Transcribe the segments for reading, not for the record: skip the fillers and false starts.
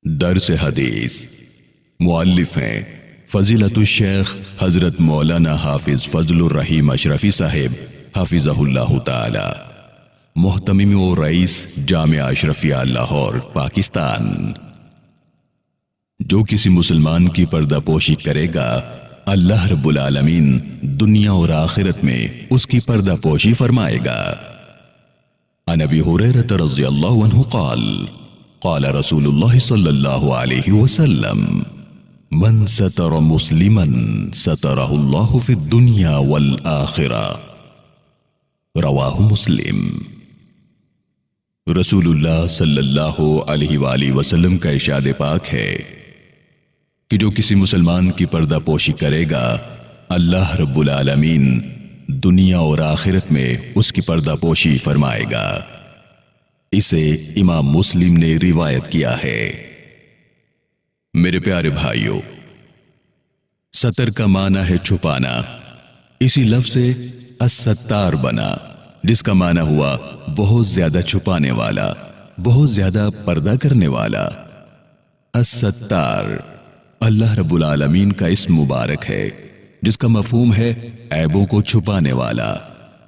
درس حدیث مؤلف ہیں فضیلت الشیخ حضرت مولانا حافظ فضل الرحیم اشرفی صاحب حفظہ اللہ تعالی، محتمم و رئیس جامعہ اشرفیہ لاہور پاکستان۔ جو کسی مسلمان کی پردہ پوشی کرے گا اللہ رب العالمین دنیا اور آخرت میں اس کی پردہ پوشی فرمائے گا۔ عن ابی ہریرہ رضی اللہ عنہ قال قال رسول اللہ صلی اللہ علیہ وسلم من ستر مسلما سترہ اللہ فی الدنیا والآخرہ، رواہ مسلم۔ رسول اللہ صلی اللہ علیہ وآلہ وسلم کا ارشاد پاک ہے کہ جو کسی مسلمان کی پردہ پوشی کرے گا اللہ رب العالمین دنیا اور آخرت میں اس کی پردہ پوشی فرمائے گا۔ اسے امام مسلم نے روایت کیا ہے۔ میرے پیارے بھائیوں، ستر کا معنی ہے چھپانا، اسی لفظ سے الستار بنا، جس کا معنی ہوا بہت زیادہ چھپانے والا، بہت زیادہ پردہ کرنے والا۔ الستار اللہ رب العالمین کا اسم مبارک ہے جس کا مفہوم ہے عیبوں کو چھپانے والا۔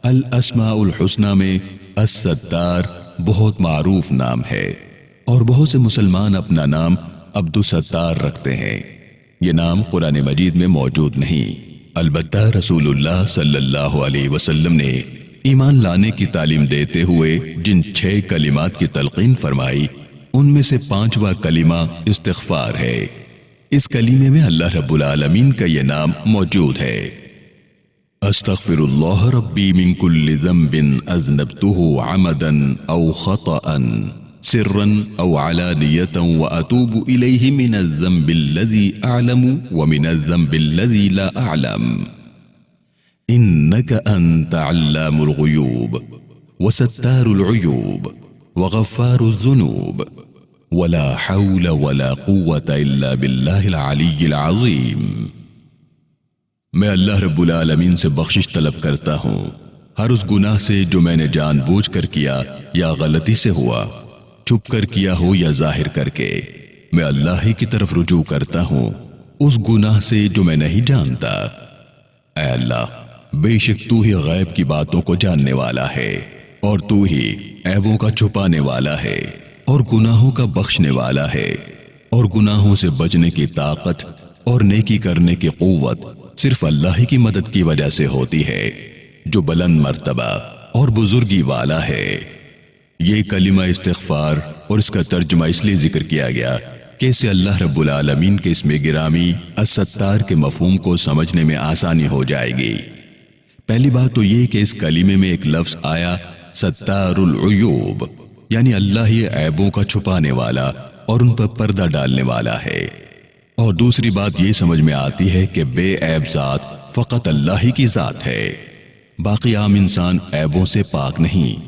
الاسماء الحسنی میں الستار بہت معروف نام ہے اور بہت سے مسلمان اپنا نام عبد الستار رکھتے ہیں۔ یہ نام قرآن مجید میں موجود نہیں، البتہ رسول اللہ صلی اللہ علیہ وسلم نے ایمان لانے کی تعلیم دیتے ہوئے جن 6 کلمات کی تلقین فرمائی ان میں سے 5واں کلمہ استغفار ہے۔ اس کلمے میں اللہ رب العالمین کا یہ نام موجود ہے۔ استغفر اللہ ربی من کل ذنب اذنبته عمدا او خطأ سرا او علانیة واتوب الیہ من الذنب الذی اعلم ومن الذنب الذی لا اعلم انک انت علام الغیوب وستار العیوب وغفار الذنوب ولا حول ولا قوة الا باللہ العلی العظیم۔ میں اللہ رب العالمین سے بخشش طلب کرتا ہوں ہر اس گناہ سے جو میں نے جان بوجھ کر کیا یا غلطی سے ہوا، چھپ کر کیا ہو یا ظاہر کر کے۔ میں اللہ ہی کی طرف رجوع کرتا ہوں اس گناہ سے جو میں نہیں جانتا۔ اے اللہ، بے شک تو ہی غیب کی باتوں کو جاننے والا ہے اور تو ہی عیبوں کا چھپانے والا ہے اور گناہوں کا بخشنے والا ہے، اور گناہوں سے بچنے کی طاقت اور نیکی کرنے کی قوت صرف اللہ ہی کی مدد کی وجہ سے ہوتی ہے جو بلند مرتبہ اور بزرگی والا ہے۔ یہ کلمہ استغفار اور اس کا ترجمہ اس لیے ذکر کیا گیا کہ اسے اللہ رب العالمین کے اسم گرامی الستار کے مفہوم کو سمجھنے میں آسانی ہو جائے گی۔ پہلی بات تو یہ کہ اس کلمے میں ایک لفظ آیا ستار العیوب، یعنی اللہ ہی عیبوں کا چھپانے والا اور ان پر پردہ ڈالنے والا ہے۔ اور دوسری بات یہ سمجھ میں آتی ہے کہ بے عیب ذات فقط اللہ ہی کی ذات ہے، باقی عام انسان عیبوں سے پاک نہیں۔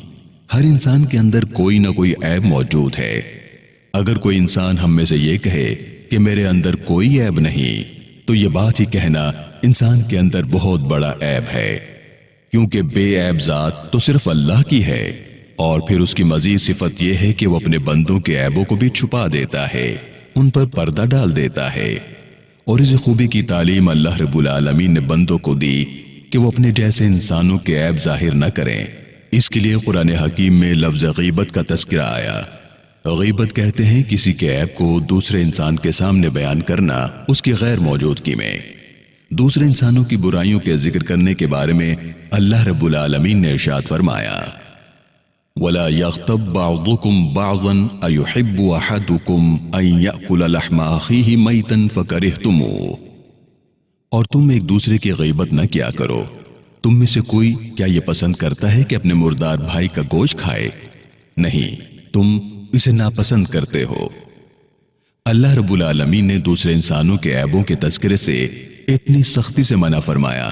ہر انسان کے اندر کوئی نہ کوئی عیب موجود ہے۔ اگر کوئی انسان ہم میں سے یہ کہے کہ میرے اندر کوئی عیب نہیں، تو یہ بات ہی کہنا انسان کے اندر بہت بڑا عیب ہے، کیونکہ بے عیب ذات تو صرف اللہ کی ہے، اور پھر اس کی مزید صفت یہ ہے کہ وہ اپنے بندوں کے عیبوں کو بھی چھپا دیتا ہے، ان پر پردہ ڈال دیتا ہے۔ اور اس خوبی کی تعلیم اللہ رب العالمین نے بندوں کو دی کہ وہ اپنے جیسے انسانوں کے عیب ظاہر نہ کریں۔ اس کے لیے قرآن حکیم میں لفظ غیبت کا تذکرہ آیا۔ غیبت کہتے ہیں کسی کے عیب کو دوسرے انسان کے سامنے بیان کرنا اس کی غیر موجودگی میں۔ دوسرے انسانوں کی برائیوں کے ذکر کرنے کے بارے میں اللہ رب العالمین نے ارشاد فرمایا وَلَا يَغْتَبْ بَعْضُكُمْ بَعْضًا أَيُحِبُّ أَحَدُكُمْ أَن يَأْكُلَ لَحْمَ أَخِيهِ مَيْتًا فَكَرِهْتُمُوهُ۔ اور تم ایک دوسرے کی غیبت نہ کیا کرو۔ تم میں سے کوئی کیا یہ پسند کرتا ہے کہ اپنے مردار بھائی کا گوشت کھائے؟ نہیں، تم اسے ناپسند کرتے ہو۔ اللہ رب العالمین نے دوسرے انسانوں کے عیبوں کے تذکرے سے اتنی سختی سے منع فرمایا،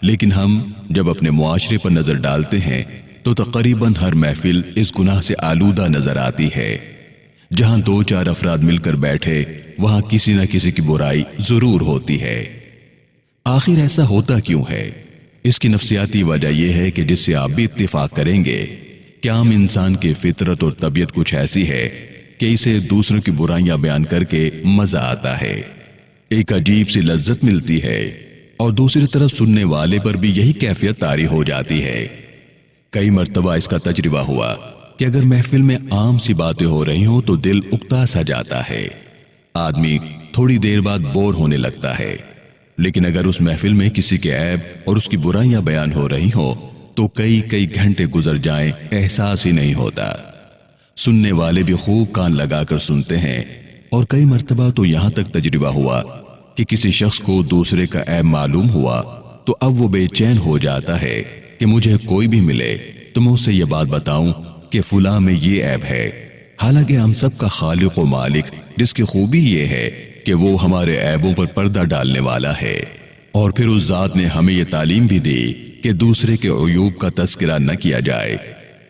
لیکن ہم جب اپنے معاشرے پر نظر ڈالتے ہیں تو تقریباً ہر محفل اس گناہ سے آلودہ نظر آتی ہے۔ جہاں 2-4 افراد مل کر بیٹھے وہاں کسی نہ کسی کی برائی ضرور ہوتی ہے۔ آخر ایسا ہوتا کیوں ہے؟ اس کی نفسیاتی وجہ یہ ہے کہ جس سے آپ بھی اتفاق کریں گے کہ عام انسان کی فطرت اور طبیعت کچھ ایسی ہے کہ اسے دوسروں کی برائیاں بیان کر کے مزہ آتا ہے، ایک عجیب سی لذت ملتی ہے، اور دوسری طرف سننے والے پر بھی یہی کیفیت طاری ہو جاتی ہے۔ کئی مرتبہ اس کا تجربہ ہوا کہ اگر محفل میں عام سی باتیں ہو رہی ہوں تو دل اکتا سا جاتا ہے، آدمی تھوڑی دیر بعد بور ہونے لگتا ہے، لیکن اگر اس محفل میں کسی کے عیب اور اس کی برائیاں بیان ہو رہی ہوں تو کئی گھنٹے گزر جائیں احساس ہی نہیں ہوتا۔ سننے والے بھی خوب کان لگا کر سنتے ہیں، اور کئی مرتبہ تو یہاں تک تجربہ ہوا کہ کسی شخص کو دوسرے کا عیب معلوم ہوا تو اب وہ بے چین ہو جاتا ہے کہ مجھے کوئی بھی ملے تو میں اسے یہ بات بتاؤں کہ فلاں میں یہ عیب ہے، حالانکہ ہم سب کا خالق و مالک جس کی خوبی یہ ہے کہ وہ ہمارے عیبوں پر پردہ ڈالنے والا ہے، اور پھر اس ذات نے ہمیں یہ تعلیم بھی دی کہ دوسرے کے عیوب کا تذکرہ نہ کیا جائے،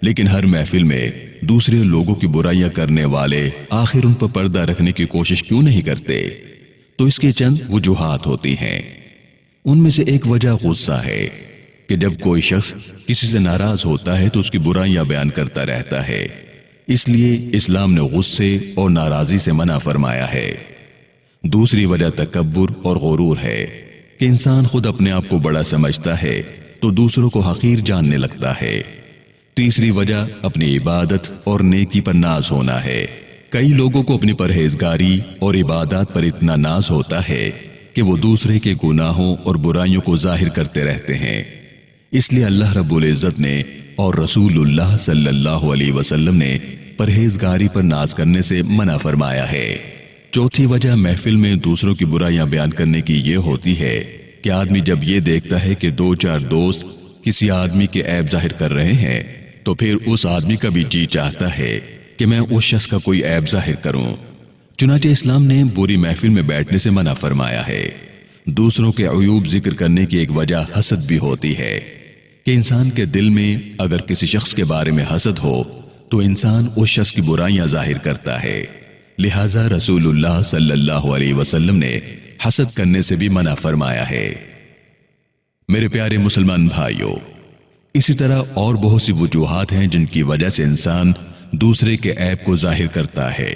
لیکن ہر محفل میں دوسرے لوگوں کی برائیاں کرنے والے آخر ان پر پردہ رکھنے کی کوشش کیوں نہیں کرتے؟ تو اس کی چند وجوہات ہوتی ہیں۔ ان میں سے ایک وجہ غصہ ہے کہ جب کوئی شخص کسی سے ناراض ہوتا ہے تو اس کی برائیاں بیان کرتا رہتا ہے، اس لیے اسلام نے غصے اور ناراضی سے منع فرمایا ہے۔ دوسری وجہ تکبر اور غرور ہے کہ انسان خود اپنے آپ کو بڑا سمجھتا ہے تو دوسروں کو حقیر جاننے لگتا ہے۔ تیسری وجہ اپنی عبادت اور نیکی پر ناز ہونا ہے۔ کئی لوگوں کو اپنی پرہیزگاری اور عبادات پر اتنا ناز ہوتا ہے کہ وہ دوسرے کے گناہوں اور برائیوں کو ظاہر کرتے رہتے ہیں، اس لیے اللہ رب العزت نے اور رسول اللہ صلی اللہ علیہ وسلم نے پرہیزگاری پر ناز کرنے سے منع فرمایا ہے۔ چوتھی وجہ محفل میں دوسروں کی برائیاں بیان کرنے کی یہ ہوتی ہے کہ آدمی جب یہ دیکھتا ہے کہ دو چار دوست کسی آدمی کے عیب ظاہر کر رہے ہیں تو پھر اس آدمی کا بھی جی چاہتا ہے کہ میں اس شخص کا کوئی عیب ظاہر کروں۔ چنانچہ اسلام نے بری محفل میں بیٹھنے سے منع فرمایا ہے۔ دوسروں کے عیوب ذکر کرنے کی ایک وجہ حسد بھی ہوتی ہے کہ انسان کے دل میں اگر کسی شخص کے بارے میں حسد ہو تو انسان اس شخص کی برائیاں ظاہر کرتا ہے، لہٰذا رسول اللہ صلی اللہ علیہ وسلم نے حسد کرنے سے بھی منع فرمایا ہے۔ میرے پیارے مسلمان بھائیوں، اسی طرح اور بہت سی وجوہات ہیں جن کی وجہ سے انسان دوسرے کے عیب کو ظاہر کرتا ہے،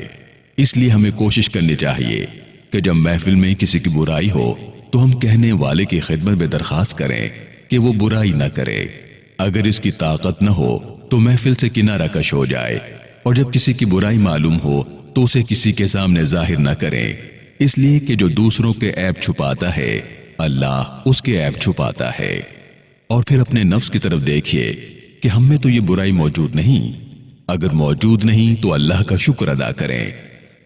اس لیے ہمیں کوشش کرنی چاہیے کہ جب محفل میں کسی کی برائی ہو تو ہم کہنے والے کی خدمت میں درخواست کریں کہ وہ برائی نہ کرے، اگر اس کی طاقت نہ ہو تو محفل سے کنارہ کش ہو جائے، اور جب کسی کی برائی معلوم ہو تو اسے کسی کے سامنے ظاہر نہ کریں، اس لیے کہ جو دوسروں کے عیب چھپاتا ہے اللہ اس کے عیب چھپاتا ہے۔ اور پھر اپنے نفس کی طرف دیکھیے کہ ہم میں تو یہ برائی موجود نہیں، اگر موجود نہیں تو اللہ کا شکر ادا کریں،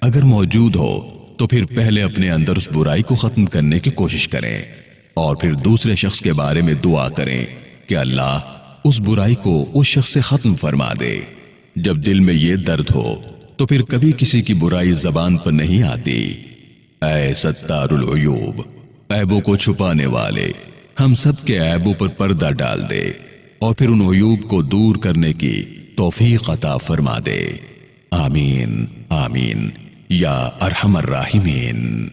اگر موجود ہو تو پھر پہلے اپنے اندر اس برائی کو ختم کرنے کی کوشش کریں، اور پھر دوسرے شخص کے بارے میں دعا کریں کہ اللہ اس برائی کو اس شخص سے ختم فرما دے۔ جب دل میں یہ درد ہو تو پھر کبھی کسی کی برائی زبان پر نہیں آتی۔ اے ستار العیوب، عیبوں کو چھپانے والے، ہم سب کے عیبوں پر پردہ ڈال دے اور پھر ان عیوب کو دور کرنے کی توفیق عطا فرما دے۔ آمین آمین یا ارحم الراحمین۔